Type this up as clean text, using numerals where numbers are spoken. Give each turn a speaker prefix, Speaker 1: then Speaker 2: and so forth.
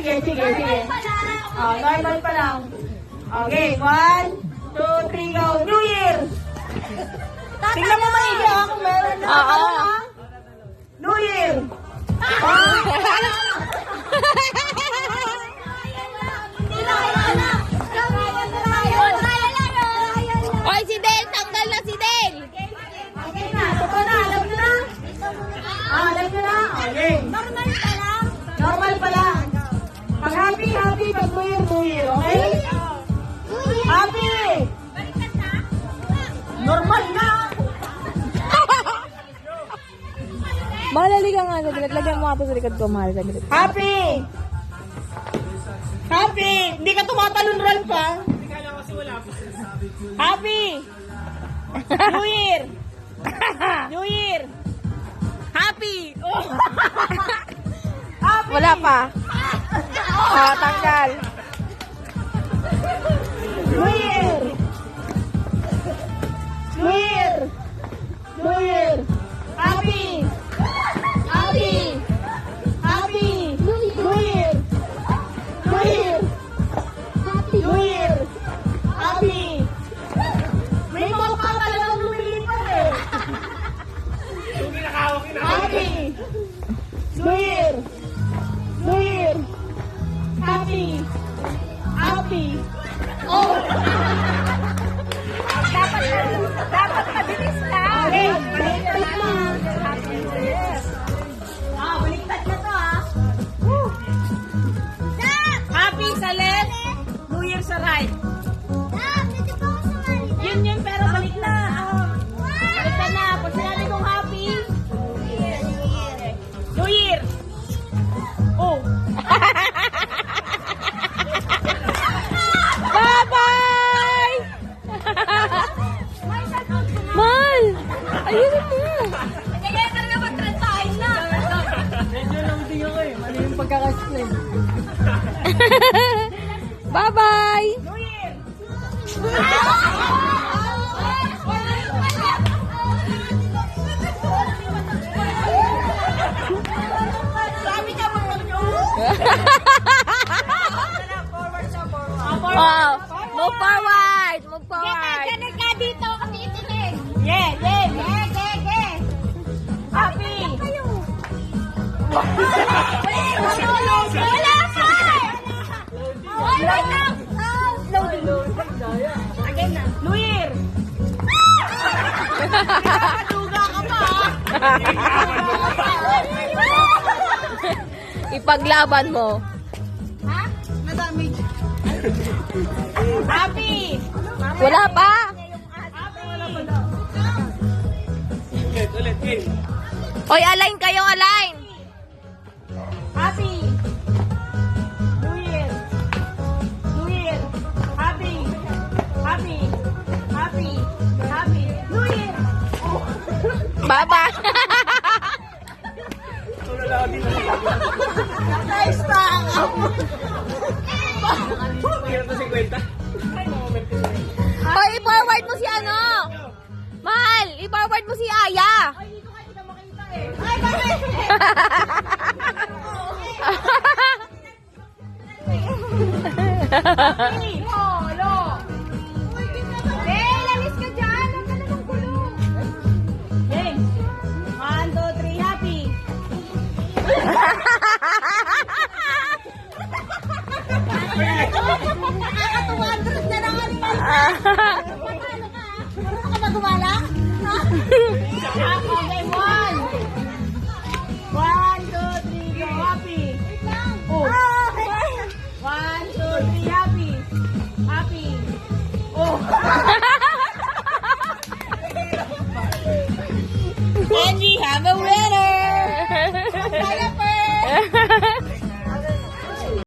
Speaker 1: sige. Oh, normal pa lang. Okay, 1, 2, 3, go. New Year! Tingnan mo maigi kung meron na.
Speaker 2: Oo.
Speaker 1: New Year!
Speaker 2: Oy, si Del! Tanggal na si Del!
Speaker 1: Okay na, ito na, alam nyo na? Alam nyo na? Okay. Normal pa lang. Pag happy, pag New Year, okay? Happy! Normal na!
Speaker 2: Mahal, ka nga. Lagyan mo nga ito sa likod ko, mahal.
Speaker 1: Happy! Happy! Hindi ka tumatalon, Ralph, ha? Happy! New Year! New Year! Happy! Oh. Happy!
Speaker 2: Wala pa. Oh, tanggal.
Speaker 1: New Year! New Year! New Year! Happy! Happy! Happy! New Year! New Year! New Year! Happy! May mga pa talagang lumilipad eh! Happy! New Year! New Year! Happy! Happy! Oh!
Speaker 2: Dapat mabilis lang.
Speaker 1: Okay, baliktad na. Baliktad na to, ha? Woo! Happy sa left, New Year sa right. Yun, pero balik na. Baliktad na. Pag sinabi kong happy, New Year. Oh.
Speaker 2: Bye-bye! Mal! Ayun mo!
Speaker 1: Kaya talaga mag-transahin na.
Speaker 3: Medyo lang din ako eh. Mali yung pagkaka-explain.
Speaker 2: Bye-bye!
Speaker 1: New Year. Sabi ka mo
Speaker 2: Wow! Move forward! Move forward!
Speaker 1: Ganun ka dito kasi itinig. Yeah. Happy. Wala pa! Wait lang! Again na. New Year! Nakakaduga ka pa,
Speaker 2: Ipaglaban mo.
Speaker 1: ha? Na-damage. Happy!
Speaker 2: Wala pa?
Speaker 3: Ulit, game.
Speaker 2: Oy, align kayong align!
Speaker 1: Happy! New Year! New Year! Happy! New Year!
Speaker 2: Bye-bye!
Speaker 1: Nice pa ang
Speaker 3: Hirap na 50.
Speaker 2: Oy, i-forward mo si ano? Mahal, i-forward mo si Aya!
Speaker 1: Hindi ko kayo makita eh. Ay, bakit? Happy! Holo! Lalis ka dyan! Huwag ka namang kulong! James! 1, 2, 3, happy! Nakaka-200 na lang kanina. Paano ka? Marunong ka ba gumala? Ha?